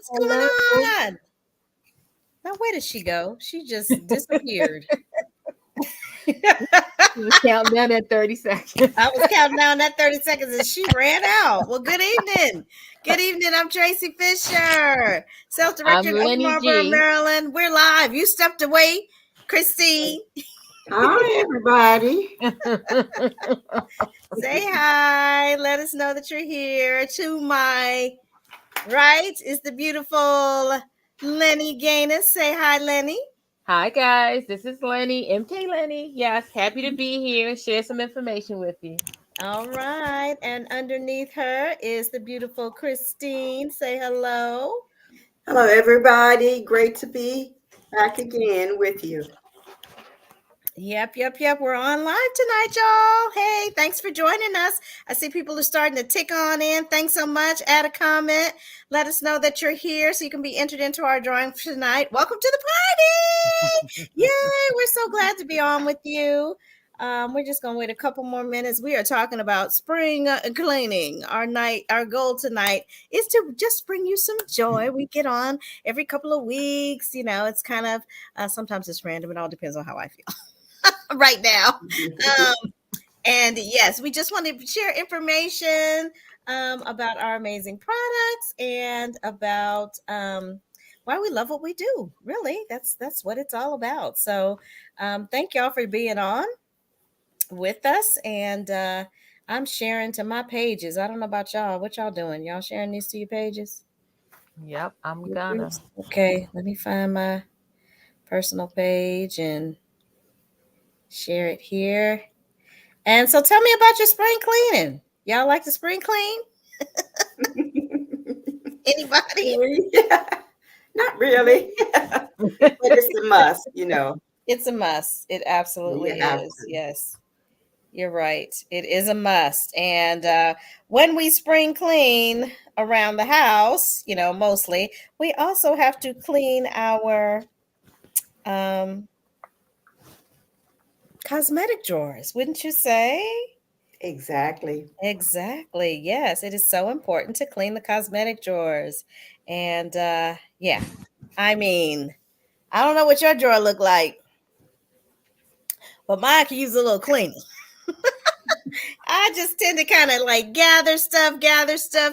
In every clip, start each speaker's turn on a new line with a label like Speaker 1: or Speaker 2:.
Speaker 1: What's going on? Now, where did she go? She just disappeared.
Speaker 2: She was counting down at 30 seconds.
Speaker 1: I was counting down that 30 seconds and she ran out. Well, good evening. Good evening. I'm Tracy Fisher,
Speaker 2: I'm
Speaker 1: self-director of
Speaker 2: Lenny
Speaker 1: Marlboro,
Speaker 2: G.
Speaker 1: Maryland. We're live. You stepped away, Christine.
Speaker 3: Hi, everybody.
Speaker 1: Say hi. Let us know that you're here. To my right is the beautiful Lenny Gaines. Say hi, Lenny.
Speaker 2: Hi, guys. This is Lenny, MK Lenny. Yes, happy to be here and share some information with you.
Speaker 1: All right. And underneath her is the beautiful Christine. Say hello.
Speaker 3: Hello, everybody. Great to be back again with you.
Speaker 1: Yep. We're on live tonight, y'all. Hey, thanks for joining us. I see people are starting to tick on in. Thanks so much. Add a comment. Let us know that you're here so you can be entered into our drawing for tonight. Welcome to the party. Yay. We're so glad to be on with you. We're just going to wait a couple more minutes. We are talking about spring cleaning. Our goal tonight is to just bring you some joy. We get on every couple of weeks. You know, it's kind of, sometimes it's random. It all depends on how I feel right now. And yes, we just want to share information about our amazing products and about why we love what we do. Really, that's what it's all about. So thank y'all for being on with us. And I'm sharing to my pages. I don't know about y'all. What y'all doing? Y'all sharing these to your pages?
Speaker 2: Yep, I'm gonna.
Speaker 1: Okay, let me find my personal page and share it here. And so tell me about your spring cleaning. Y'all like the spring clean? Anybody?
Speaker 3: Yeah, not really, but it's a must,
Speaker 1: It's a must. It absolutely is. Yes, you're right. It is a must. And when we spring clean around the house, mostly, we also have to clean our cosmetic drawers, wouldn't you say?
Speaker 3: Exactly.
Speaker 1: Yes, it is so important to clean the cosmetic drawers. And yeah, I mean, I don't know what your drawer look like, but mine could use a little cleaning. I just tend to kind of like gather stuff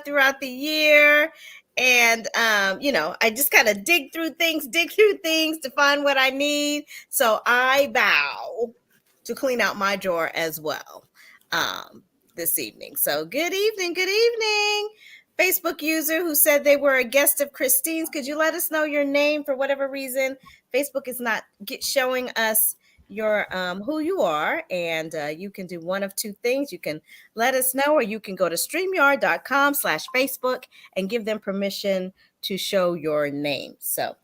Speaker 1: throughout the year. And, I just kind of dig through things to find what I need. So I vow to clean out my drawer as well this evening. So good evening. Facebook user who said they were a guest of Christine's. Could you let us know your name? For whatever reason, Facebook is not showing us your who you are, and you can do one of two things. You can let us know, or you can go to streamyard.com/Facebook and give them permission to show your name. So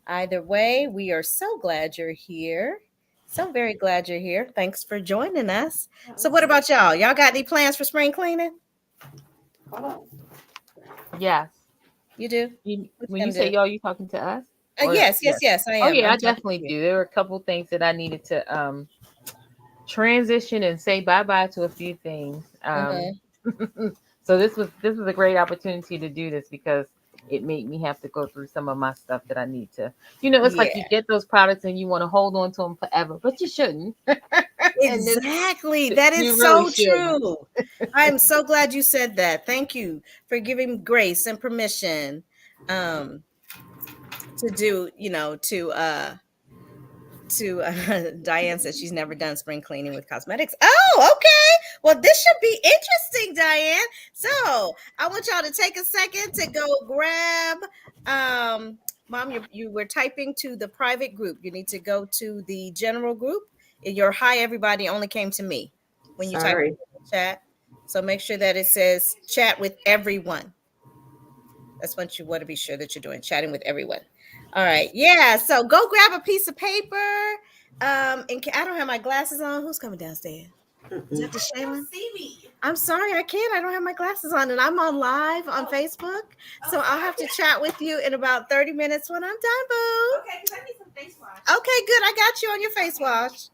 Speaker 1: either way, we are so glad you're here. So very glad you're here. Thanks for joining us. So what about y'all? Y'all got any plans for spring cleaning?
Speaker 2: Yes.
Speaker 1: You do?
Speaker 2: When you say y'all, you talking to us?
Speaker 1: Yes, I am.
Speaker 2: Oh yeah, I definitely do. There were a couple things that I needed to transition and say bye-bye to a few things. So this was a great opportunity to do this because it made me have to go through some of my stuff that I need to. It's like you get those products and you want to hold on to them forever, but you shouldn't.
Speaker 1: Exactly. That is so true. I'm so glad you said that. Thank you for giving grace and permission to do, Diane says she's never done spring cleaning with cosmetics. Oh, okay. Well, this should be interesting, Diane. So I want y'all to take a second to go grab Mom, you were typing to the private group. You need to go to the general group. Your hi everybody only came to me when you type in the chat. So make sure that it says chat with everyone. That's what you want to be sure that you're doing, chatting with everyone. All right. Yeah. So go grab a piece of paper. And I don't have my glasses on. Who's coming downstairs? Is that the Shaylin? See me. I'm sorry, I can't. I don't have my glasses on, and I'm on live on Facebook. So I'll have to chat with you in about 30 minutes when I'm done, boo.
Speaker 4: Okay, because I need some face wash.
Speaker 1: Okay, good. I got you on your face wash.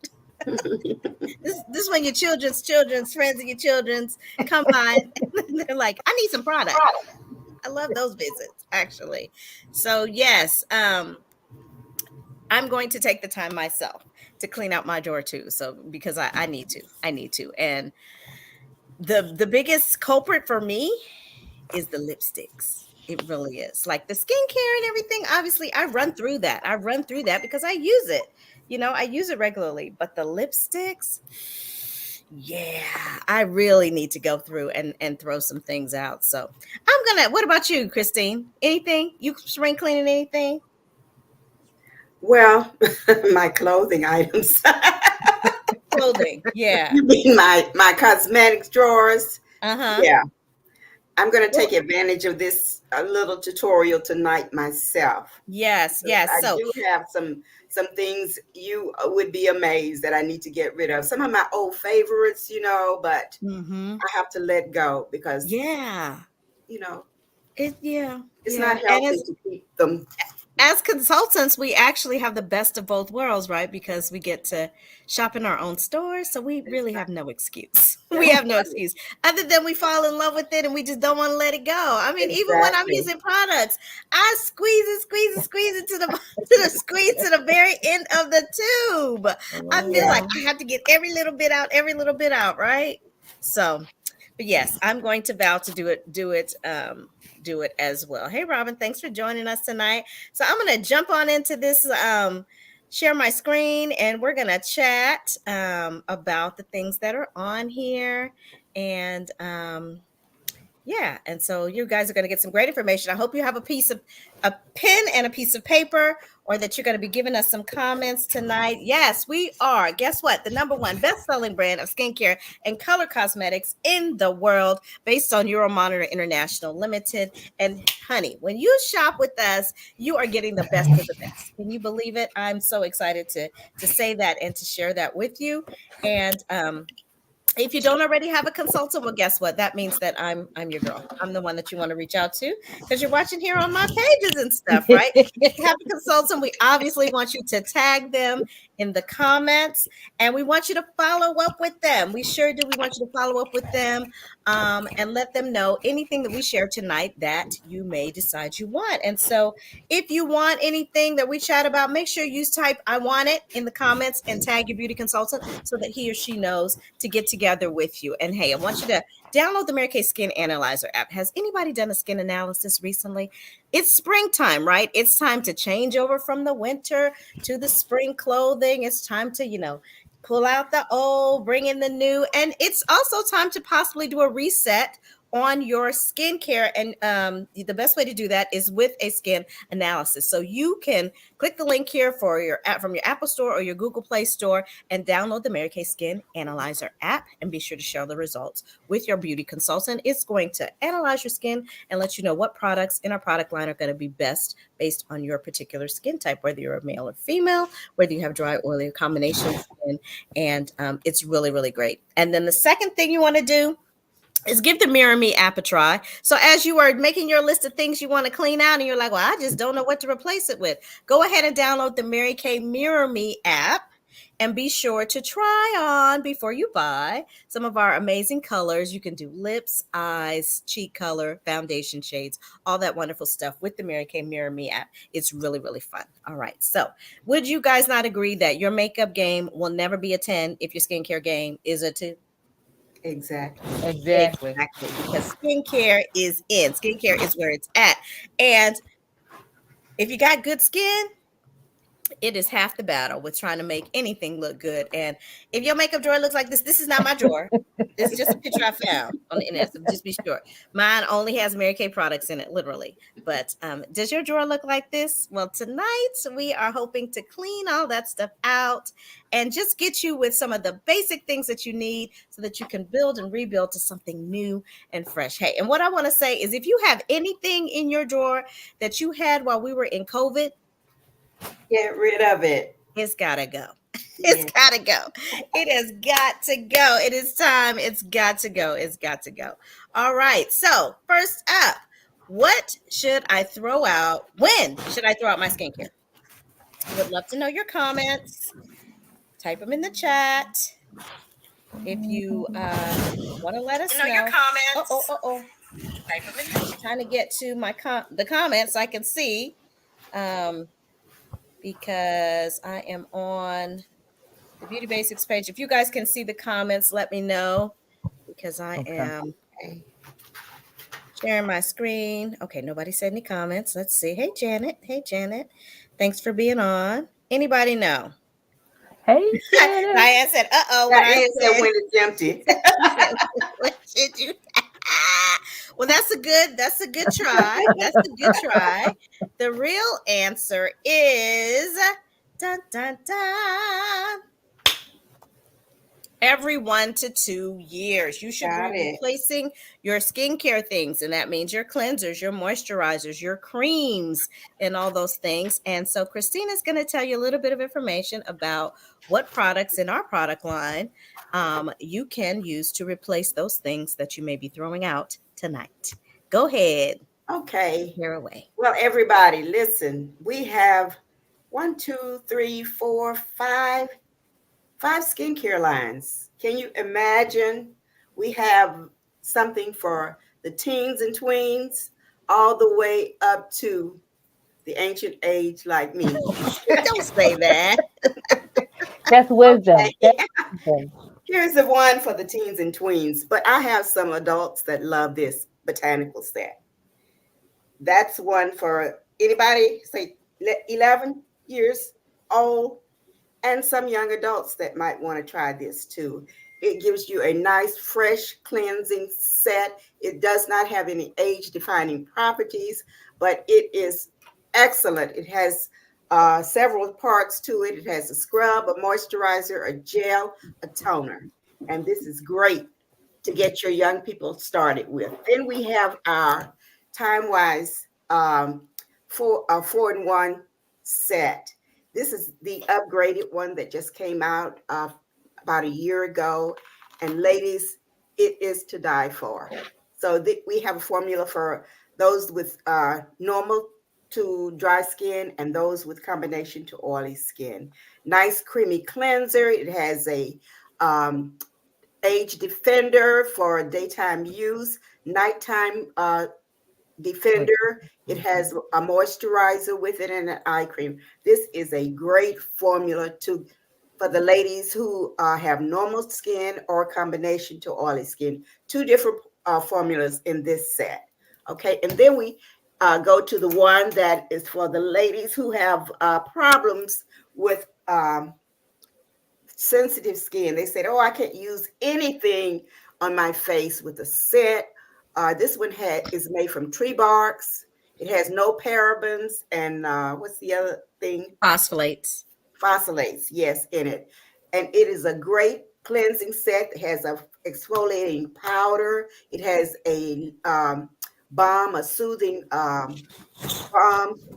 Speaker 1: This when your children's friends and your children's come by. They're like, I need some product. I love those visits actually. So yes, I'm going to take the time myself to clean out my drawer too. So because I need to, and the biggest culprit for me is the lipsticks. It really is. Like the skincare and everything, obviously I run through that. I run through that because I use it. I use it regularly. But the lipsticks, yeah, I really need to go through and throw some things out. So what about you, Christine? Anything? You spring cleaning anything?
Speaker 3: Well, my clothing items.
Speaker 1: Clothing. Yeah.
Speaker 3: You mean my cosmetics drawers?
Speaker 1: Uh-huh.
Speaker 3: Yeah. I'm going to
Speaker 1: Well,
Speaker 3: take advantage of this little tutorial tonight myself.
Speaker 1: yes, yes.
Speaker 3: I
Speaker 1: So
Speaker 3: do have some things you would be amazed that I need to get rid of. Some of my old favorites, but
Speaker 1: mhm.
Speaker 3: I have to let go because,
Speaker 1: Yeah.
Speaker 3: you know,
Speaker 1: Yeah,
Speaker 3: it's
Speaker 1: yeah.
Speaker 3: not healthy to keep them.
Speaker 1: As consultants, we actually have the best of both worlds, right? Because we get to shop in our own stores. So we really have no excuse. We
Speaker 3: That's
Speaker 1: have no
Speaker 3: right.
Speaker 1: excuse other than we fall in love with it and we just don't want to let it go. I mean, even when I'm
Speaker 3: Exactly.
Speaker 1: using products, I squeeze it to the to the squeeze to the very end of the tube. I feel
Speaker 3: Yeah.
Speaker 1: like I have to get every little bit out, right? So, but yes, I'm going to vow to do it as well. Hey, Robin, thanks for joining us tonight. So I'm going to jump on into this, share my screen, and we're going to chat about the things that are on here. And yeah, and so you guys are going to get some great information. I hope you have a pen and a piece of paper, or that you're going to be giving us some comments tonight. Yes, we are. Guess what? The number one best-selling brand of skincare and color cosmetics in the world, based on Euromonitor International Limited. And honey, when you shop with us, you are getting the best of the best. Can you believe it? I'm so excited to say that and to share that with you. And if you don't already have a consultant, well, guess what? That means that I'm your girl. I'm the one that you want to reach out to because you're watching here on my pages and stuff, right? If you have a consultant, we obviously want you to tag them in the comments, and we want you to follow up with them. We sure do. We want you to follow up with them, and let them know anything that we share tonight that you may decide you want. And so, if you want anything that we chat about, make sure you type "I want it" in the comments and tag your beauty consultant so that he or she knows to get together with you. And hey, I want you to download the Mary Kay Skin Analyzer app. Has anybody done a skin analysis recently? It's springtime, right? It's time to change over from the winter to the spring clothing. It's time to, pull out the old, bring in the new. And it's also time to possibly do a reset on your skincare. And the best way to do that is with a skin analysis. So you can click the link here for your app from your Apple Store or your Google Play Store and download the Mary Kay Skin Analyzer app, and be sure to share the results with your beauty consultant. It's going to analyze your skin and let you know what products in our product line are going to be best based on your particular skin type, whether you're a male or female, whether you have dry, oily, or combination skin. And it's really, really great. And then the second thing you want to do is give the Mirror Me app a try. So as you are making your list of things you want to clean out and you're like, well, I just don't know what to replace it with, go ahead and download the Mary Kay Mirror Me app and be sure to try on before you buy some of our amazing colors. You can do lips, eyes, cheek color, foundation shades, all that wonderful stuff with the Mary Kay Mirror Me app. It's really, really fun. All right. So would you guys not agree that your makeup game will never be a 10 if your skincare game is a 2?
Speaker 3: Exactly.
Speaker 2: Exactly.
Speaker 1: Exactly, because skincare is in. Skincare is where it's at. And if you got good skin, it is half the battle with trying to make anything look good. And if your makeup drawer looks like this is not my drawer. It's just a picture I found on the internet. So just be sure. Mine only has Mary Kay products in it, literally. But does your drawer look like this? Well, tonight we are hoping to clean all that stuff out and just get you with some of the basic things that you need so that you can build and rebuild to something new and fresh. Hey, and what I want to say is if you have anything in your drawer that you had while we were in COVID,
Speaker 3: Get rid of it.
Speaker 1: it's gotta go. It's
Speaker 3: Yeah.
Speaker 1: gotta go. It has got to go. It is time. It's got to go. It's got to go. All right. So, first up, what should I throw out? When should I throw out my skincare? I would love to know your comments. Type them in the chat if you want to let us know.
Speaker 3: Your comments.
Speaker 1: Oh. Trying to get to the comments I can see, because I am on the Beauty Basics page. If you guys can see the comments, let me know, because I am sharing my screen. Okay, nobody said any comments. Let's see. Hey, Janet. Hey, Janet. Thanks for being on. Anybody know?
Speaker 2: Hey, Janet.
Speaker 1: Diane said, "Uh-oh," when I
Speaker 3: Diane said
Speaker 1: said,
Speaker 3: when it's empty.
Speaker 1: she said, "What should you?" Well, that's a good try. That's a good try. The real answer is dun dun dun. Every 1 to 2 years, you should be
Speaker 3: Got it.
Speaker 1: replacing your skincare things. And that means your cleansers, your moisturizers, your creams, and all those things. And so Christina's going to tell you a little bit of information about what products in our product line you can use to replace those things that you may be throwing out tonight. Go ahead.
Speaker 3: Okay.
Speaker 1: Here away.
Speaker 3: Well, everybody, listen. We have 1, 2, 3, 4, 5 skincare lines. Can you imagine? We have something for the teens and tweens, all the way up to the ancient age like me.
Speaker 1: Don't say that.
Speaker 2: That's wisdom.
Speaker 3: Okay.
Speaker 2: That's wisdom.
Speaker 3: Here's the one for the teens and tweens, but I have some adults that love this botanical set. That's one for anybody, say 11 years old, and some young adults that might want to try this too. It gives you a nice, fresh, cleansing set. It does not have any age defining properties, but it is excellent. It has several parts to it. It has a scrub, a moisturizer, a gel, a toner. And this is great to get your young people started with. Then we have our time wise 4-in-1 set. This is the upgraded one that just came out about a year ago. And ladies, it is to die for. So we have a formula for those with normal to dry skin and those with combination to oily skin. Nice creamy cleanser. It has a age defender for daytime use, nighttime defender. It has a moisturizer with it and an eye cream. This is a great formula for the ladies who have normal skin or combination to oily skin. 2 different formulas in this set. Okay, and then we go to the one that is for the ladies who have problems with sensitive skin. They said, "Oh, I can't use anything on my face with a set." This one is made from tree barks. It has no parabens and what's the other thing?
Speaker 1: Phospholates.
Speaker 3: Phospholates, yes, in it. And it is a great cleansing set. It has a exfoliating powder. It has a balm, a soothing balm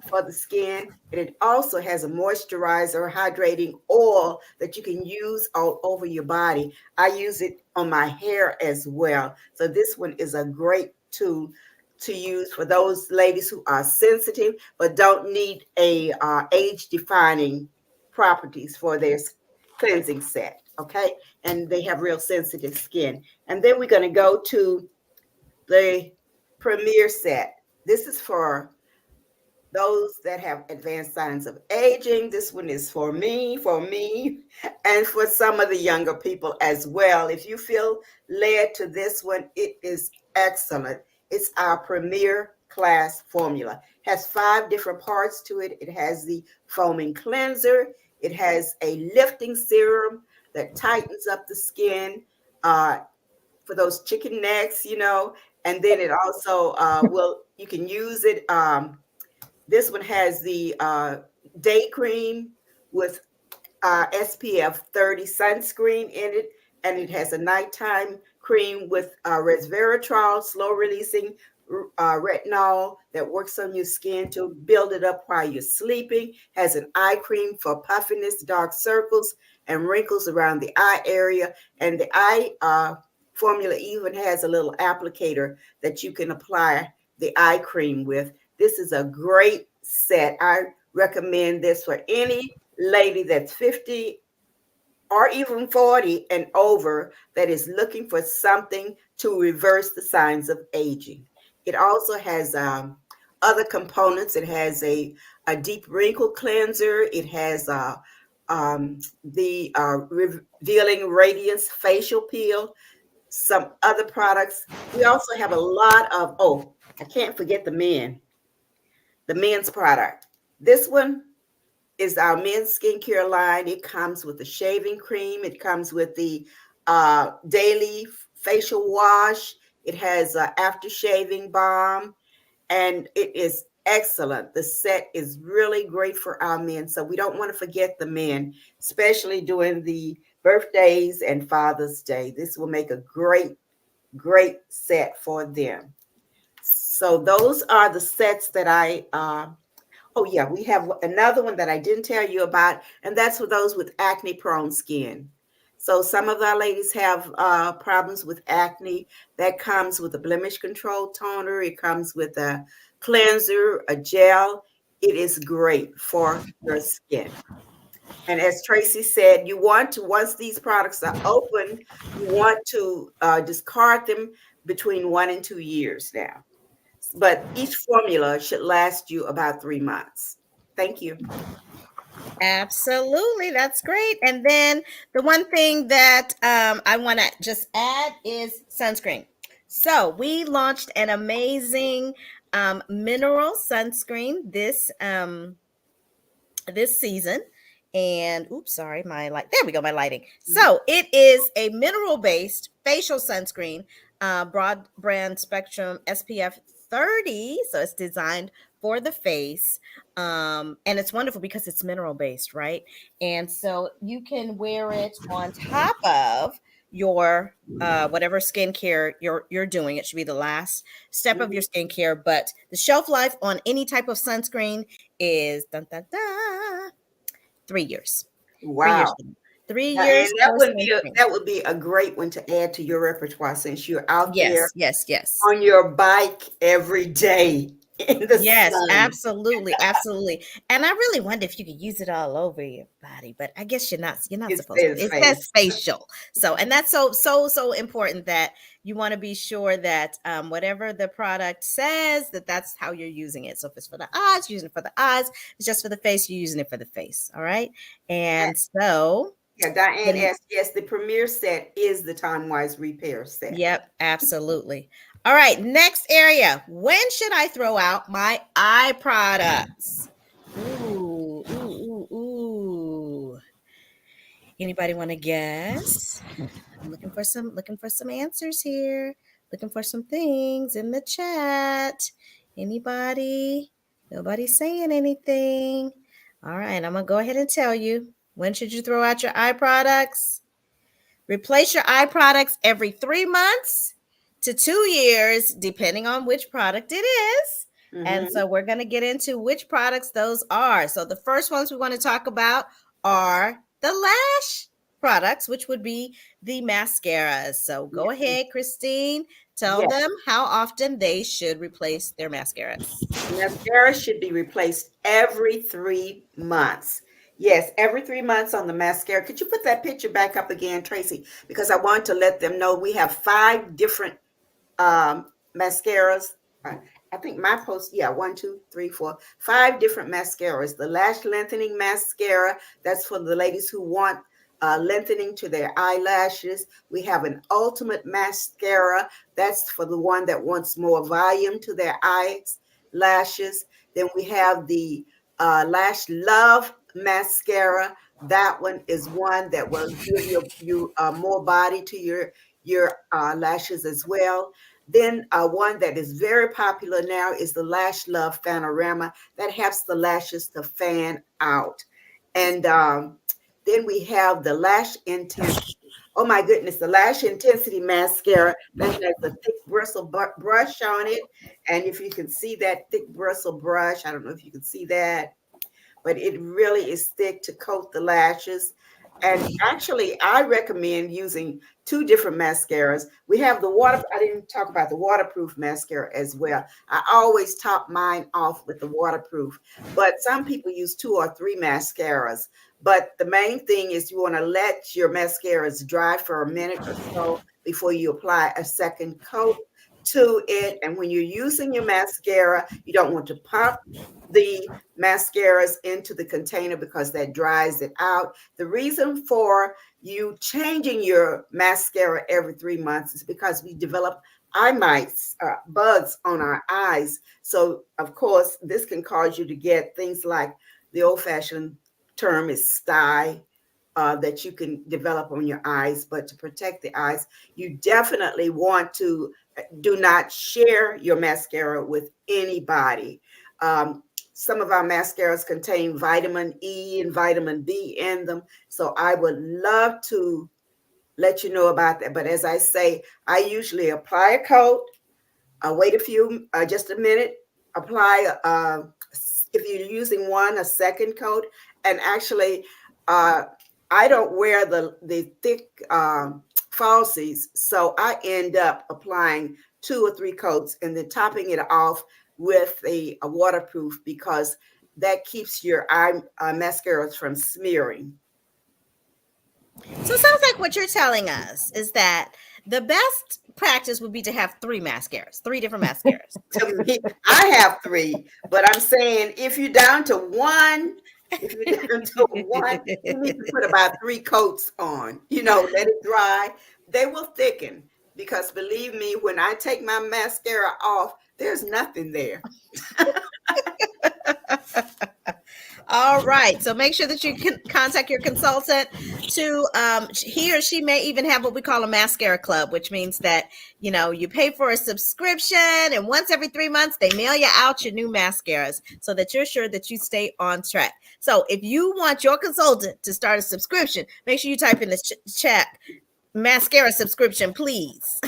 Speaker 3: for the skin. And it also has a moisturizer, hydrating oil that you can use all over your body. I use it on my hair as well. So this one is a great tool to use for those ladies who are sensitive but don't need a age defining properties for their cleansing set. Okay, and they have real sensitive skin. And then we're going to go to the Premier set. This is for those that have advanced signs of aging. This one is for me, and for some of the younger people as well. If you feel led to this one, it is excellent. It's our Premier class formula. It has 5 different parts to it. It has the foaming cleanser. It has a lifting serum that tightens up the skin for those chicken necks, and then it also you can use it. This one has the day cream with SPF 30 sunscreen in it, and it has a nighttime cream with resveratrol, slow releasing retinol that works on your skin to build it up while you're sleeping. Has an eye cream for puffiness, dark circles, and wrinkles around the eye area. And the eye formula even has a little applicator that you can apply the eye cream with. This is a great set. I recommend this for any lady that's 50 or even 40 and over that is looking for something to reverse the signs of aging. It also has other components. It has a deep wrinkle cleanser. It has the revealing radiance facial peel, some other products. We also have a lot of, oh, I can't forget the men's product. This one is our men's skincare line. It comes with the shaving cream. It comes with the daily facial wash. It has after shaving balm, and it is excellent. The set is really great for our men. So we don't want to forget the men, especially during the birthdays and Father's Day. This will make a great, great set for them. So those are the sets that oh, yeah, we have another one that I didn't tell you about, and that's for those with acne prone skin. So some of our ladies have problems with acne. That comes with a blemish control toner. It comes with a cleanser, a gel. It is great for your skin. And as Tracy said, you want to, once these products are open, you want to discard them between 1 and 2 years now. But each formula should last you about 3 months. Thank you.
Speaker 1: Absolutely. That's great. And then the one thing that I want to just add is sunscreen. So we launched an amazing mineral sunscreen this season. And oops, sorry, my light. There we go, my lighting. So it is a mineral based facial sunscreen, broad brand spectrum SPF 30. So it's designed for the face. And it's wonderful because it's mineral based, right? And so you can wear it on top of your whatever skincare you're doing. It should be the last step of your skincare, but the shelf life on any type of sunscreen is dun, dun, dun, 3 years. 3 years.
Speaker 3: Wow.
Speaker 1: 3 years
Speaker 3: And
Speaker 1: for sunscreen.
Speaker 3: that would be a great one to add to your repertoire since you're out there
Speaker 1: Yes, yes, yes.
Speaker 3: on your bike every day in the
Speaker 1: Yes,
Speaker 3: sun.
Speaker 1: absolutely, absolutely. And I really wonder if you could use it all over your body, but I guess you're not
Speaker 3: It
Speaker 1: supposed to.
Speaker 3: says
Speaker 1: It says
Speaker 3: face.
Speaker 1: facial. So, and that's so important that you want to be sure that whatever the product says, that's how you're using it. So if it's for the eyes, you're using it for the eyes. If it's just for the face, you're using it for the face. All right. And so
Speaker 3: Yeah, Diane
Speaker 1: the
Speaker 3: asked, yes, the premier set is the Time Wise Repair set.
Speaker 1: Yep, absolutely. All right, next area. When should I throw out my eye products? Ooh, ooh, ooh, ooh. Anybody want to guess? I'm looking for some answers here. Looking for some things in the chat. Anybody? Nobody's saying anything. All right, I'm gonna go ahead and tell you. When should you throw out your eye products? Replace your eye products every 3 months to 2 years, depending on which product it is. And
Speaker 3: Mm-hmm.
Speaker 1: so we're going to get into which products those are. So the first ones we want to talk about are the lash products, which would be the mascaras. So go ahead, Christine, tell
Speaker 3: Yes.
Speaker 1: them how often they should replace their mascaras.
Speaker 3: Mascara should be replaced every 3 months. Yes, every 3 months on the mascara. Could you put that picture back up again, Tracy? Because I want to let them know we have 5 different mascaras. I think my post, yeah, 1, 2, 3, 4, 5 different mascaras. The lash lengthening mascara, that's for the ladies who want lengthening to their eyelashes. We have an ultimate mascara. That's for the one that wants more volume to their eyes, lashes. Then we have the Lash Love mascara. That one is one that will give you more body to your lashes as well. Then one that is very popular now is the Lash Love Panorama that helps the lashes to fan out. And then we have the Lash Intensity. Oh my goodness, the Lash Intensity mascara that has a thick bristle brush on it. And if you can see that thick bristle brush, I don't know if you can see that, but it really is thick to coat the lashes. And actually, I recommend using two different mascaras. We have the water, I didn't talk about the waterproof mascara as well. I always top mine off with the waterproof, but some people use two or three mascaras. But the main thing is you want to let your mascaras dry for a minute or so before you apply a second coat to it. And when you're using your mascara, you don't want to pump the mascaras into the container because that dries it out. The reason for you changing your mascara every 3 months is because we develop eye mites, bugs on our eyes. So, of course, this can cause you to get things like the old fashioned term is sty. That you can develop on your eyes, but to protect the eyes, you definitely want to do not share your mascara with anybody. Some of our mascaras contain vitamin E and vitamin B in them. So I would love to let you know about that. But as I say, I usually apply a coat, wait just a minute, apply, if you're using one, a second coat. And actually, uh, I don't wear the thick falsies. So I end up applying 2 or 3 coats and then topping it off with a waterproof because that keeps your eye mascaras from smearing.
Speaker 1: So it sounds like what you're telling us is that the best practice would be to have three mascaras, three different mascaras.
Speaker 3: To me, I have 3, but I'm saying if you're down to one, if you're down to one, you need to put about 3 coats on. Let it dry. They will thicken because believe me, when I take my mascara off, there's nothing there.
Speaker 1: All right. So make sure that you can contact your consultant to he or she may even have what we call a mascara club, which means that you pay for a subscription and once every 3 months they mail you out your new mascaras so that you're sure that you stay on track. So if you want your consultant to start a subscription, make sure you type in the chat mascara subscription, please.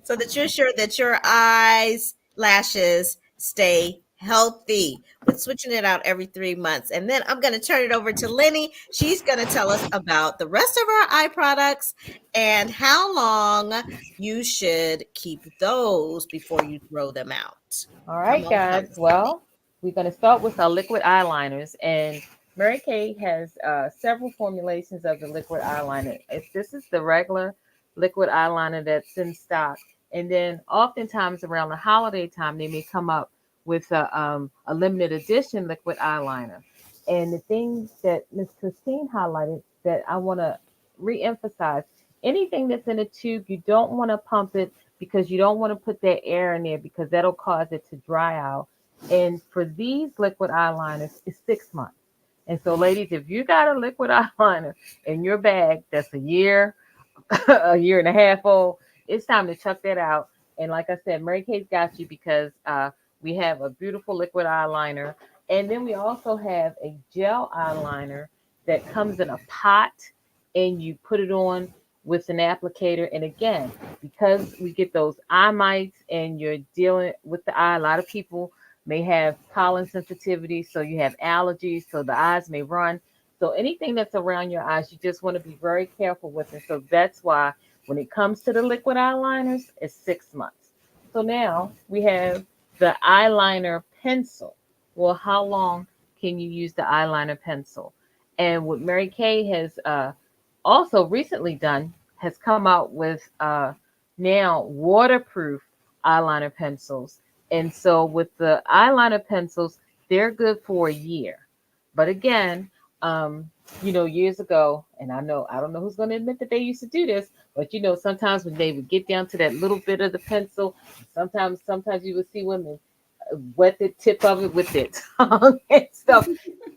Speaker 1: So that you're sure that your eyes, lashes stay healthy with switching it out every 3 months. And then I'm going to turn it over to Lenny. She's going to tell us about the rest of our eye products and how long you should keep those before you throw them out.
Speaker 2: All right, guys. Well, we're going to start with our liquid eyeliners. And Mary Kay has several formulations of the liquid eyeliner. This is the regular liquid eyeliner that's in stock. And then oftentimes around the holiday time, they may come up with a limited edition liquid eyeliner. And the thing that Miss Christine highlighted that I want to reemphasize, anything that's in a tube, you don't want to pump it because you don't want to put that air in there because that'll cause it to dry out. And for these liquid eyeliners, it's 6 months. And so, ladies, if you got a liquid eyeliner in your bag that's a year, a year and a half old, it's time to chuck that out. And like I said, Mary Kay's got you because we have a beautiful liquid eyeliner. And then we also have a gel eyeliner that comes in a pot and you put it on with an applicator. And again, because we get those eye mites and you're dealing with the eye, a lot of people may have pollen sensitivity, so you have allergies, so the eyes may run. So anything that's around your eyes, you just want to be very careful with it. So that's why when it comes to the liquid eyeliners, it's 6 months. So now we have the eyeliner pencil. Well, how long can you use the eyeliner pencil? And what Mary Kay has also recently done has come out with now waterproof eyeliner pencils. And so with the eyeliner pencils, they're good for a year. But again, years ago, and I don't know who's going to admit that they used to do this, but sometimes when they would get down to that little bit of the pencil, sometimes you would see women wet the tip of it with their tongue and stuff.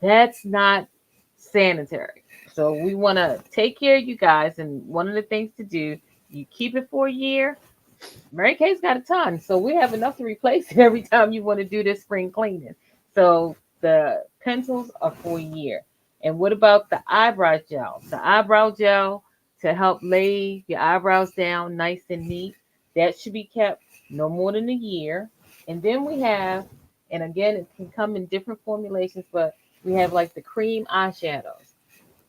Speaker 2: That's not sanitary. So we want to take care of you guys. And one of the things to do, you keep it for a year. Mary Kay's got a ton, so we have enough to replace it every time you want to do this spring cleaning. So the pencils are for a year. And what about the eyebrow gel? The eyebrow gel to help lay your eyebrows down nice and neat. That should be kept no more than a year. And then we have, and again, it can come in different formulations, but we have like the cream eyeshadows.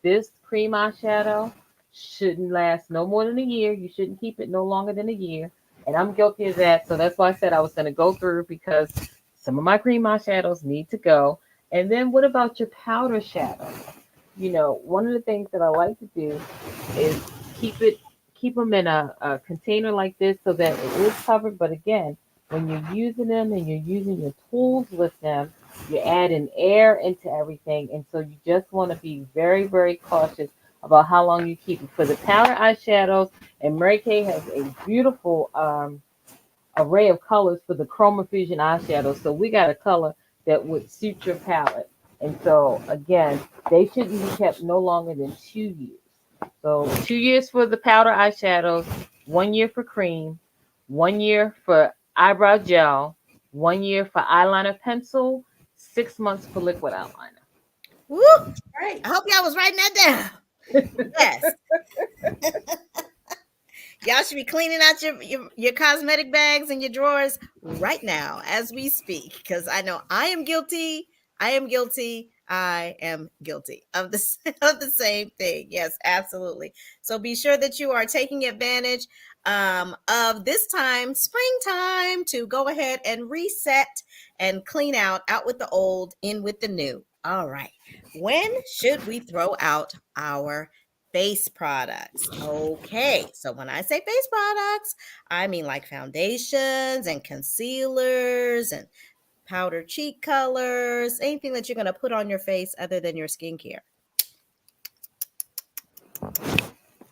Speaker 2: this cream eyeshadow shouldn't last no more than a year. You shouldn't keep it no longer than a year. And I'm guilty of that. So that's why I said I was going to go through because some of my cream eyeshadows need to go. And then what about your powder shadows? One of the things that I like to do is keep it keep them in a container like this so that it is covered. But again, when you're using them and you're using your tools with them, you're adding air into everything. And so you just want to be very, very cautious about how long you keep it. For the powder eyeshadows, and Mary Kay has a beautiful array of colors for the Chroma Fusion eyeshadow. So we got a color that would suit your palette. And so again, they shouldn't be kept no longer than 2 years. So 2 years for the powder eyeshadows, 1 year for cream, 1 year for eyebrow gel, 1 year for eyeliner pencil, 6 months for liquid eyeliner.
Speaker 1: Woo! Right. I hope y'all was writing that down. Yes. Y'all should be cleaning out your cosmetic bags and your drawers right now as we speak, because I know I am guilty. I am guilty. I am guilty of the same thing. Yes, absolutely. So be sure that you are taking advantage of this time, springtime, to go ahead and reset and clean out with the old, in with the new. All right. When should we throw out our face products? Okay, so when I say face products, I mean like foundations and concealers and powder cheek colors, anything that you're going to put on your face other than your skincare.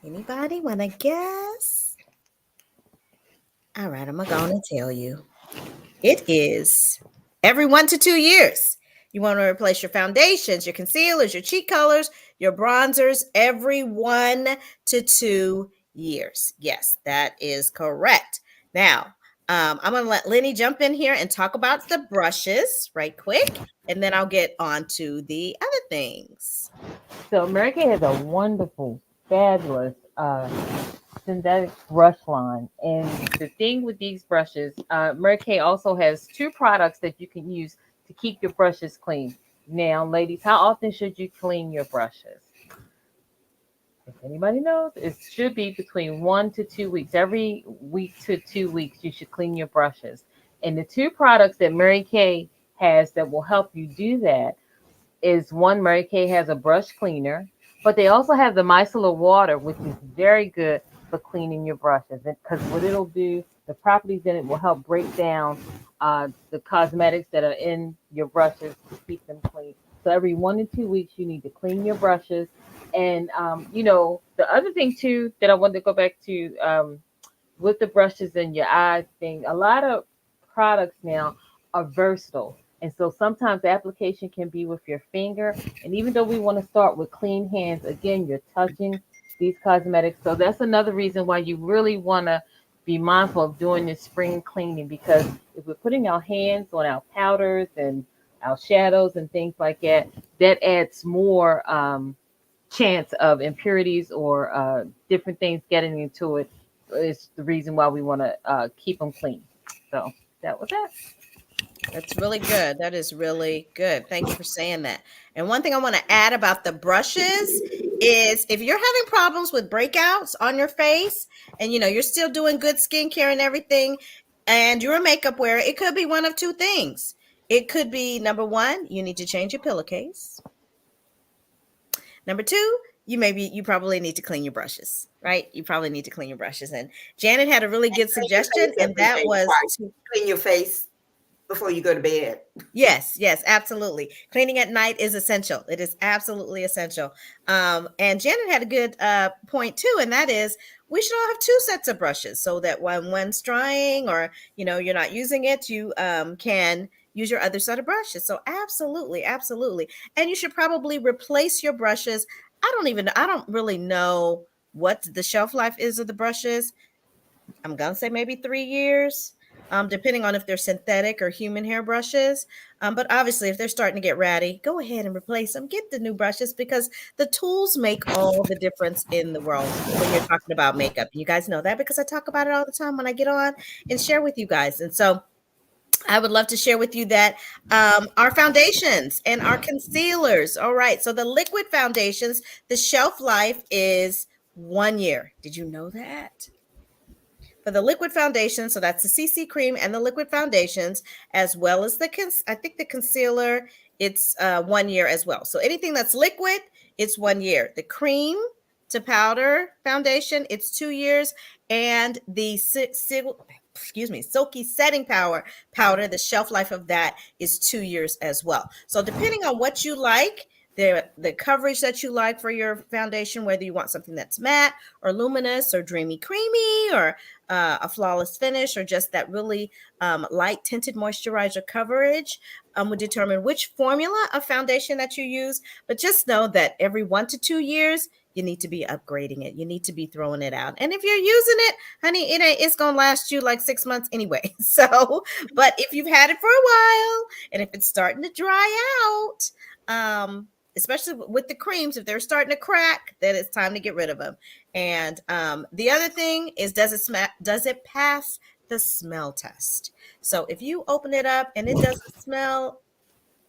Speaker 1: Anybody want to guess? All right, I'm going to tell you. It is every 1 to 2 years. You want to replace your foundations, your concealers, your cheek colors, your bronzers every 1 to 2 years. Yes, that is correct. Now, I'm going to let Lenny jump in here and talk about the brushes right quick, and then I'll get on to the other things.
Speaker 2: So Mary Kay has a wonderful, fabulous synthetic brush line. And the thing with these brushes, Mary Kay also has 2 products that you can use to keep your brushes clean. Now, ladies, how often should you clean your brushes? If anybody knows, it should be between 1 to 2 weeks. Every week to 2 weeks, you should clean your brushes. And the 2 products that Mary Kay has that will help you do that is one, Mary Kay has a brush cleaner, but they also have the micellar water, which is very good for cleaning your brushes. Because what it'll do, the properties in it will help break down the cosmetics that are in your brushes to keep them clean. So every 1 to 2 weeks, you need to clean your brushes. And, the other thing, too, that I wanted to go back to with the brushes and your eyes thing, a lot of products now are versatile. And so sometimes the application can be with your finger. And even though we want to start with clean hands, again, you're touching these cosmetics. So that's another reason why you really want to be mindful of doing this spring cleaning, because if we're putting our hands on our powders and our shadows and things like that, that adds more chance of impurities or different things getting into it. Is the reason why we want to keep them clean. So that was it.
Speaker 1: That's really good. That is really good. Thank you for saying that. And one thing I want to add about the brushes is if you're having problems with breakouts on your face and you're still doing good skincare and everything, and you're a makeup wearer, it could be one of 2 things. It could be, number 1, you need to change your pillowcase. Number 2, you probably need to clean your brushes, right? You probably need to clean your brushes. And Janet had a really good suggestion, and that was
Speaker 3: to clean your face before you go to bed.
Speaker 1: Yes, absolutely. Cleaning at night is essential. It is absolutely essential. And Janet had a good point too, and that is we should all have 2 sets of brushes so that when one's drying or you're not using it, you can use your other set of brushes. So absolutely. And you should probably replace your brushes. I don't really know what the shelf life is of the brushes. I'm gonna say maybe 3 years. Depending on if they're synthetic or human hair brushes. But obviously, if they're starting to get ratty, go ahead and replace them. Get the new brushes because the tools make all the difference in the world when you're talking about makeup. You guys know that because I talk about it all the time when I get on and share with you guys. And so I would love to share with you that our foundations and our concealers. All right. So the liquid foundations, the shelf life is 1 year. Did you know that? For the liquid foundation, so that's the CC cream and the liquid foundations, as well as I think the concealer, it's 1 year as well. So anything that's liquid, it's 1 year. The cream to powder foundation, it's 2 years, and the silky setting powder, the shelf life of that is 2 years as well. So depending on what you like, the coverage that you like for your foundation, whether you want something that's matte or luminous or dreamy creamy or a flawless finish or just that really light tinted moisturizer coverage, would determine which formula of foundation that you use. But just know that every 1 to 2 years, you need to be upgrading it. You need to be throwing it out. And if you're using it, honey, it's going to last you like 6 months anyway. So, but if you've had it for a while and if it's starting to dry out, especially with the creams, if they're starting to crack, then it's time to get rid of them. And the other thing is, does it pass the smell test? So if you open it up and it doesn't smell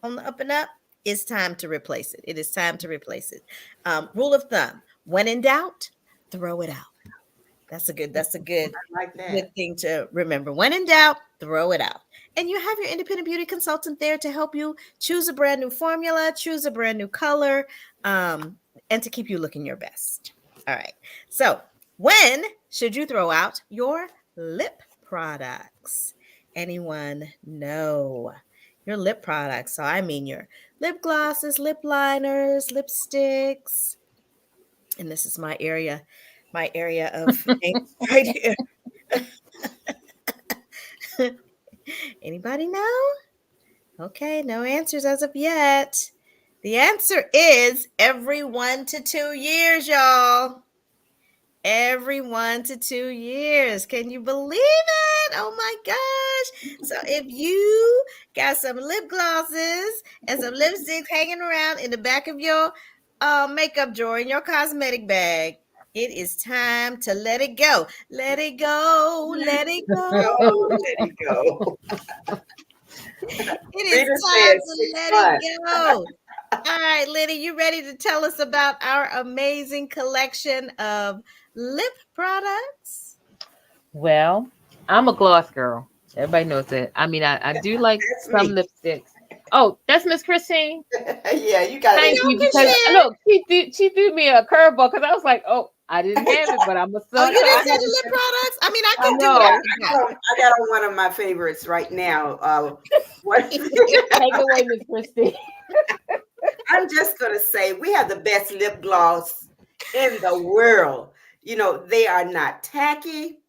Speaker 1: on the up and up, it's time to replace it. It is time to replace it. Rule of thumb: when in doubt, throw it out. That's a good
Speaker 3: like that.
Speaker 1: good thing to remember. When in doubt, throw it out. And you have your independent beauty consultant there to help you choose a brand new formula, choose a brand new color, and to keep you looking your best. All right. So, when should you throw out your lip products? Anyone know? Your lip products. So, I mean your lip glosses, lip liners, lipsticks. And this is my area of right here. Anybody know? Okay, no answers as of yet. The answer is every 1 to 2 years, y'all. Every 1 to 2 years. Can you believe it? Oh my gosh. So if you got some lip glosses and some lipsticks hanging around in the back of your makeup drawer in your cosmetic bag, it is time to let it go. Let it go. Let it go.
Speaker 3: Let it go.
Speaker 1: It is time to let it go. All right, Liddy, you ready to tell us about our amazing collection of lip products?
Speaker 2: Well, I'm a gloss girl. Everybody knows that. I mean, I do like some lipsticks. Oh, that's Miss Christine.
Speaker 3: Yeah, you got
Speaker 2: Thank you. Because look, she threw me a curveball because I was like, oh, I didn't have it, but I'm a son.
Speaker 1: Oh, you didn't say the lip products? I mean, I can do it.
Speaker 3: I got on one of my favorites right now.
Speaker 2: Take away, Miss Christine.
Speaker 3: I'm just gonna say we have the best lip gloss in the world. You know, they are not tacky.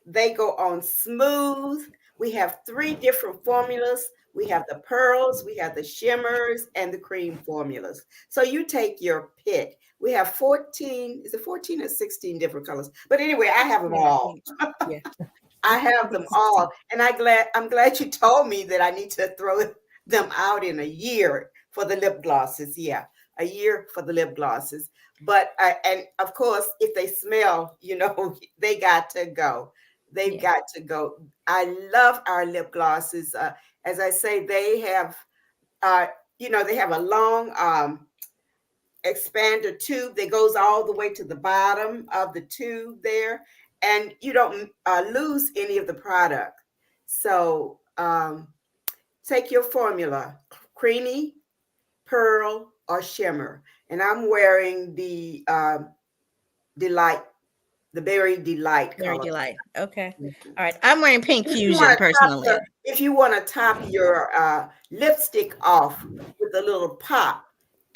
Speaker 3: They go on smooth. We have 3 different formulas. We have the pearls, we have the shimmers, and the cream formulas. So you take your pick. We have 14, is it 14 or 16 different colors? But anyway, I have them all.
Speaker 1: Yeah.
Speaker 3: I have them all. And I'm glad you told me that I need to throw them out in a year for the lip glosses. Yeah, a year for the lip glosses. But and of course, if they smell, they got to go. They've got to go. I love our lip glosses. As I say, they have, they have a long expander tube that goes all the way to the bottom of the tube there, and you don't lose any of the product. So take your formula, creamy, pearl, or shimmer. And I'm wearing the Delight, the Berry Delight color.
Speaker 1: Berry Delight. Okay. All right. I'm wearing Pink Fusion personally.
Speaker 3: If you want to top your lipstick off with a little pop,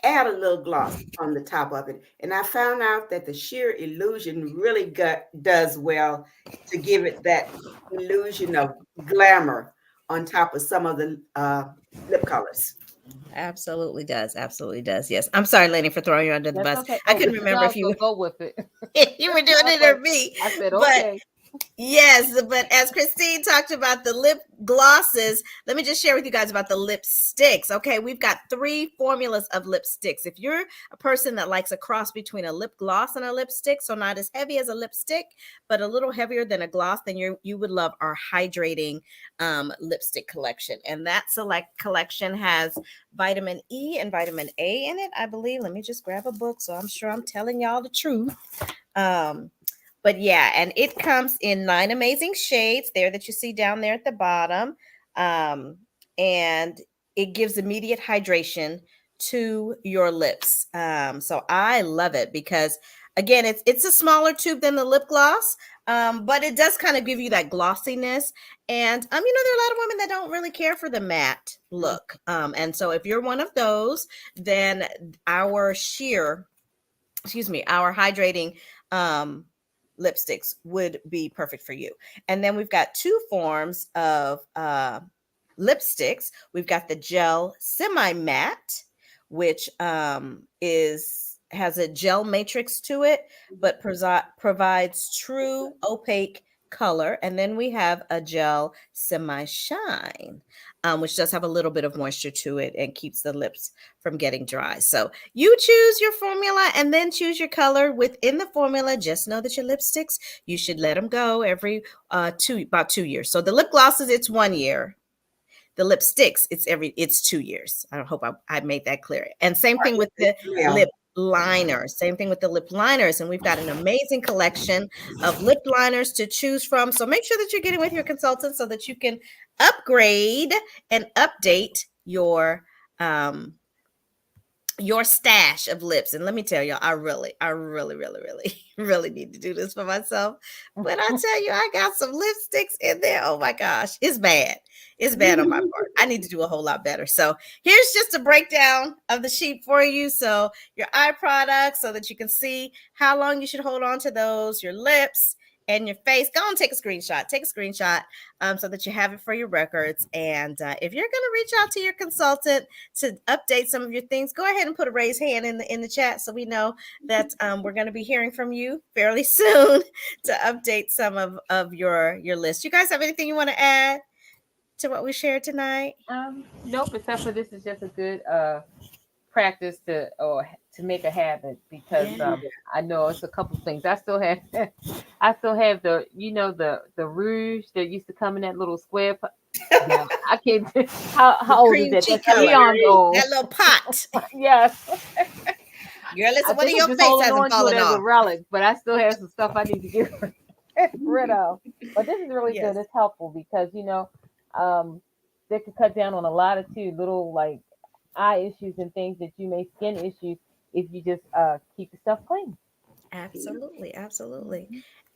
Speaker 3: add a little gloss on the top of it. And I found out that the sheer illusion really does well to give it that illusion of glamour on top of some of the lip colors.
Speaker 1: Absolutely does. Absolutely does. Yes. I'm sorry, Lenny, for throwing you under the bus.
Speaker 2: Okay.
Speaker 1: I couldn't remember if you
Speaker 2: go with it.
Speaker 1: you were doing it or me.
Speaker 2: I said okay.
Speaker 1: Yes, but as Christine talked about the lip glosses, let me just share with you guys about the lipsticks. Okay, we've got 3 formulas of lipsticks. If you're a person that likes a cross between a lip gloss and a lipstick, so not as heavy as a lipstick, but a little heavier than a gloss, then you would love our hydrating lipstick collection. And that select collection has vitamin E and vitamin A in it, I believe. Let me just grab a book so I'm sure I'm telling y'all the truth. Um, but yeah, and it comes in 9 amazing shades there that you see down there at the bottom. Um, and it gives immediate hydration to your lips. So I love it because again, it's a smaller tube than the lip gloss. But it does kind of give you that glossiness. And there are a lot of women that don't really care for the matte look. And so if you're one of those, then our hydrating lipsticks would be perfect for you. And then we've got 2 forms of lipsticks. We've got the gel semi matte, which has a gel matrix to it, but provides true opaque color. And then we have a gel semi shine, which does have a little bit of moisture to it and keeps the lips from getting dry. So you choose your formula and then choose your color within the formula. Just know that your lipsticks, you should let them go every about 2 years. So the lip glosses, it's 1 year. The lipsticks, it's 2 years. I hope I made that clear. And same thing with the lip liners. Same thing with the lip liners. And we've got an amazing collection of lip liners to choose from. So make sure that you're getting with your consultant so that you can upgrade and update your stash of lips. And let me tell y'all, I really, really need to do this for myself. But I tell you, I got some lipsticks in there. Oh my gosh, it's bad. It's bad on my part. I need to do a whole lot better. So here's just a breakdown of the sheet for you. So your eye products, so that you can see how long you should hold on to those, your lips and your face. Go and take a screenshot. So that you have it for your records. And if you're going to reach out to your consultant to update some of your things, go ahead and put a raised hand in the chat so we know that we're going to be hearing from you fairly soon to update some of your list. You guys have anything you want to add to what we shared tonight?
Speaker 2: Nope, except for this is just a good practice to make a habit, because I know it's a couple things. I still have the the rouge that used to come in that little square. Yeah, I can't. How old is that? That's
Speaker 1: Color.
Speaker 2: 3 years old.
Speaker 1: That little pot.
Speaker 2: Yes.
Speaker 1: Girl, listen, one of your face hasn't fallen off.
Speaker 2: As a relic, but I still have some stuff I need to get rid of. But this is really good. It's helpful because they could cut down on a lot of little like eye issues and things that you may skin issues if you just keep the stuff clean.
Speaker 1: Absolutely.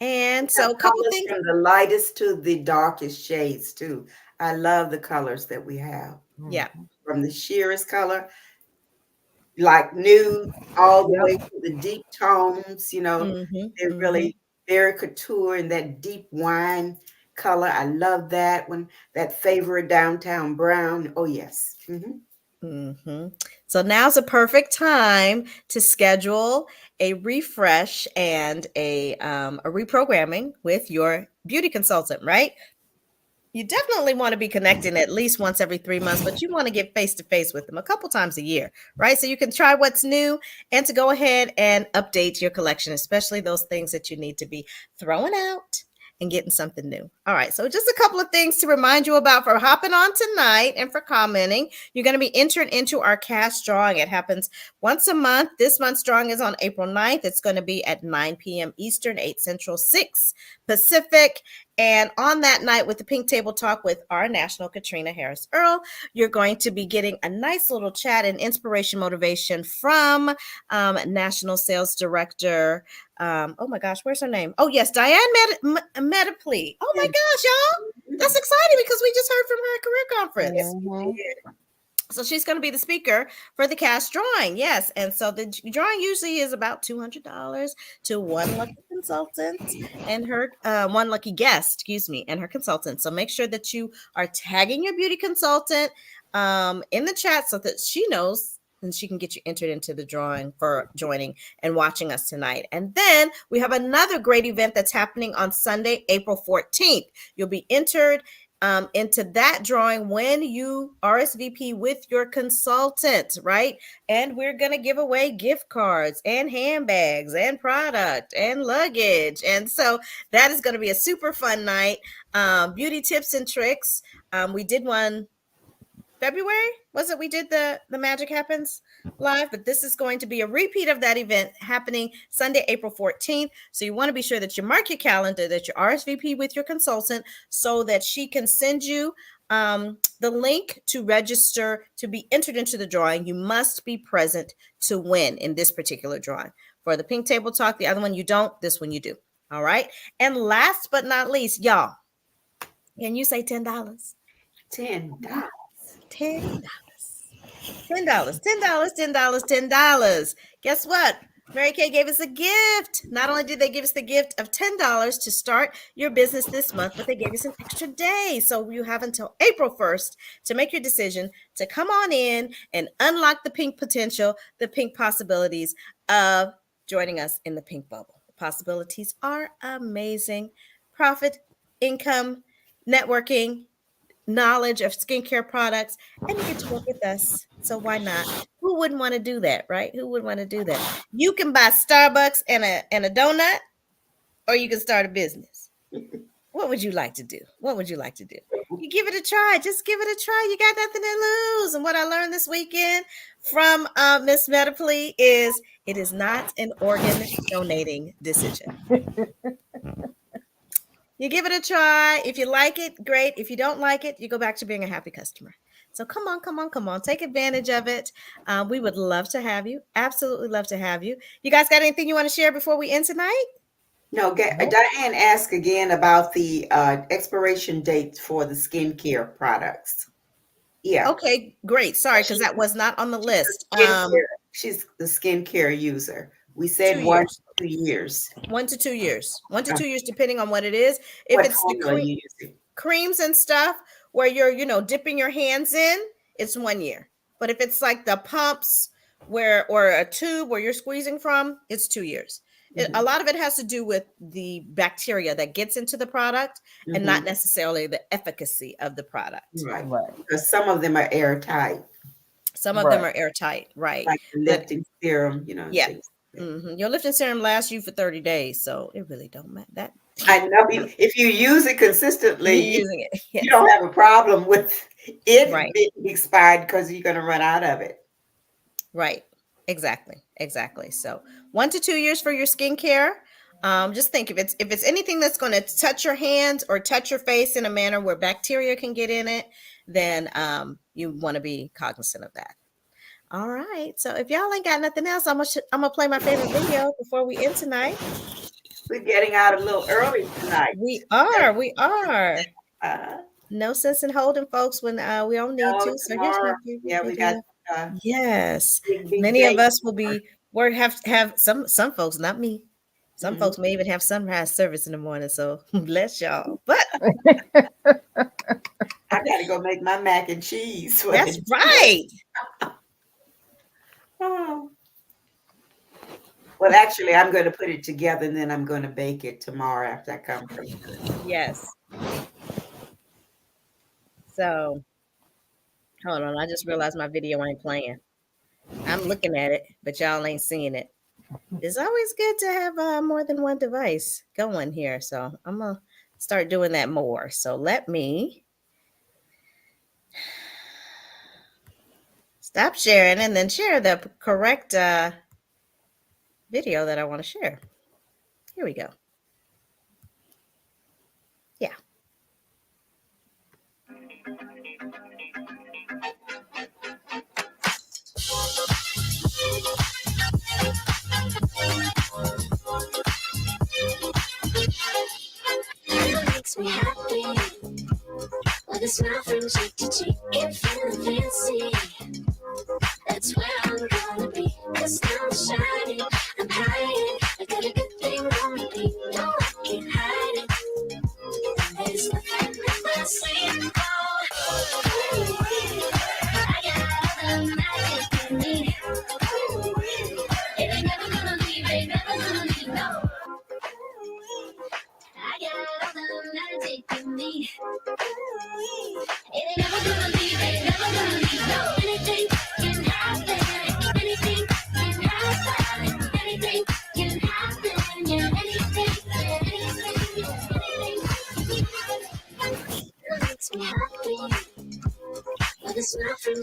Speaker 1: And so a couple things
Speaker 3: from the lightest to the darkest shades too. I love the colors that we have.
Speaker 1: Yeah.
Speaker 3: From the sheerest color, like nude, all the way to the deep tones, they're really very couture in that deep wine color. I love that one. That favorite downtown brown. Oh yes.
Speaker 1: So now's a perfect time to schedule a refresh and a reprogramming with your beauty consultant, right? You definitely want to be connecting at least once every 3 months, but you want to get face to face with them a couple times a year, right? So you can try what's new and to go ahead and update your collection, especially those things that you need to be throwing out and getting something new. All right. So just a couple of things to remind you about for hopping on tonight and for commenting. You're going to be entered into our cash drawing. It happens once a month. This month's drawing is on April 9th. It's going to be at 9 p.m. Eastern, 8 Central, 6 Pacific. And on that night with the Pink Table Talk with our national Katrina Harris Earl, you're going to be getting a nice little chat and inspiration motivation from National Sales Director. Oh my gosh, where's her name? Oh yes, Diane Metaplee. Oh my gosh, y'all. That's exciting because we just heard from her at Career Conference. So she's going to be the speaker for the cash drawing. Yes. And so the drawing usually is about $200 to one lucky consultant and her one lucky guest, and her consultant. So make sure that you are tagging your beauty consultant in the chat so that she knows and she can get you entered into the drawing for joining and watching us tonight. And then we have another great event that's happening on Sunday, April 14th. You'll be entered into that drawing when you RSVP with your consultant, right? And we're going to give away gift cards and handbags and product and luggage. And so that is going to be a super fun night. Beauty tips and tricks. We did one February, was it? We did the Magic Happens live, but this is going to be a repeat of that event happening Sunday, April 14th. So you want to be sure that you mark your calendar, that you RSVP with your consultant so that she can send you the link to register to be entered into the drawing. You must be present to win in this particular drawing. For the Pink Table Talk, the other one you don't, this one you do. All right. And last but not least, y'all, can you say $10?
Speaker 3: $10.
Speaker 1: $10. $10. Guess what? Mary Kay gave us a gift. Not only did they give us the gift of $10 to start your business this month, but they gave us an extra day. So you have until April 1st to make your decision to come on in and unlock the pink potential, the pink possibilities of joining us in the pink bubble. The possibilities are amazing. Profit, income, networking, knowledge of skincare products, and you get to work with us. So why not? Who wouldn't want to do that, right? Who would want to do that? You can buy Starbucks and a donut, or you can start a business. What would you like to do? What would you like to do? You give it a try. Just give it a try. You got nothing to lose. And what I learned this weekend from Miss Metaply is it is not an organ donating decision. You give it a try. If you like it, great. If you don't like it, you go back to being a happy customer. So come on. Take advantage of it. We would love to have you. Absolutely love to have you. You guys got anything you want to share before we end tonight?
Speaker 3: No, Diane asked again about the expiration dates for the skincare products. Yeah.
Speaker 1: Okay, great. Sorry, because that was not on the list.
Speaker 3: She's the skincare user. We said 1 to 2 years.
Speaker 1: 1 to 2 years. 1 to 2 years, depending on what it is. If
Speaker 3: What
Speaker 1: it's the creams and stuff where you're, dipping your hands in, it's 1 year. But if it's like the pumps or a tube where you're squeezing from, it's 2 years. A lot of it has to do with the bacteria that gets into the product and not necessarily the efficacy of the product.
Speaker 3: Right. Because some of them are airtight.
Speaker 1: Some of them are airtight, right?
Speaker 3: Like the lifting serum,
Speaker 1: Yeah. Your lifting serum lasts you for 30 days, so it really don't matter.
Speaker 3: I know if you use it consistently,
Speaker 1: using it, yes.
Speaker 3: You don't have a problem with it being expired because you're going to run out of it.
Speaker 1: Right. Exactly. So 1 to 2 years for your skincare. Just think if it's anything that's going to touch your hands or touch your face in a manner where bacteria can get in it, then you want to be cognizant of that. All right. So if y'all ain't got nothing else, I'm gonna play my favorite video before we end tonight.
Speaker 3: We're getting out a little early tonight.
Speaker 1: We are. No sense in holding folks when we don't need to. So here's my favorite video.
Speaker 3: We got.
Speaker 1: Yes. Many of us will be have some folks, not me. Some folks may even have sunrise service in the morning. So bless y'all. But
Speaker 3: I gotta go make my mac and cheese.
Speaker 1: That's right.
Speaker 3: Oh. Well, actually, I'm going to put it together and then I'm going to bake it tomorrow after I come from.
Speaker 1: Yes. So, hold on. I just realized my video ain't playing. I'm looking at it, but y'all ain't seeing it. It's always good to have more than one device going here. So, I'm going to start doing that more. So, let me stop sharing and then share the correct video that I want to share. Here we go. Yeah.
Speaker 4: Makes me happy with a smile from cheek to cheek and feeling fancy. That's where I'm gonna be, 'cause now I'm shining, I'm hiding. I got a good thing on me, no, I can't hide it. There's nothing in my sleep, oh, I got all the magic in me.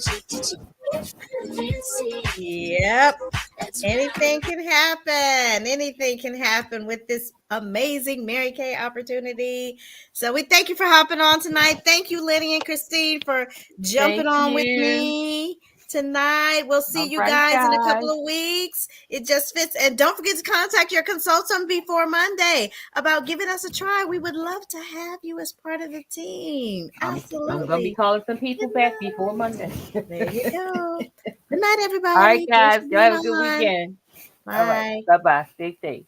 Speaker 4: from cheek to cheek. If fancy,
Speaker 1: Yep.
Speaker 4: that's where
Speaker 1: Anything can happen. Anything can happen with this amazing Mary Kay opportunity. So we thank you for hopping on tonight. Thank you, Lenny and Christine, for jumping
Speaker 2: Thank
Speaker 1: on with
Speaker 2: you.
Speaker 1: me tonight. We'll see
Speaker 2: All
Speaker 1: you
Speaker 2: right,
Speaker 1: guys in a couple
Speaker 2: guys.
Speaker 1: of weeks. It just fits. And don't forget to contact your consultant before Monday about giving us a try. We would love to have you as part of the team.
Speaker 2: I'm gonna be
Speaker 1: Absolutely.
Speaker 2: calling some people
Speaker 1: Good
Speaker 2: back
Speaker 1: night.
Speaker 2: before Monday.
Speaker 1: There you go. Good night,
Speaker 2: All right,
Speaker 1: everybody. Thanks
Speaker 2: guys.
Speaker 1: for
Speaker 2: Y'all
Speaker 1: being
Speaker 2: have a good
Speaker 1: on.
Speaker 2: weekend. All right.
Speaker 1: Bye.
Speaker 2: Bye bye. Stay safe.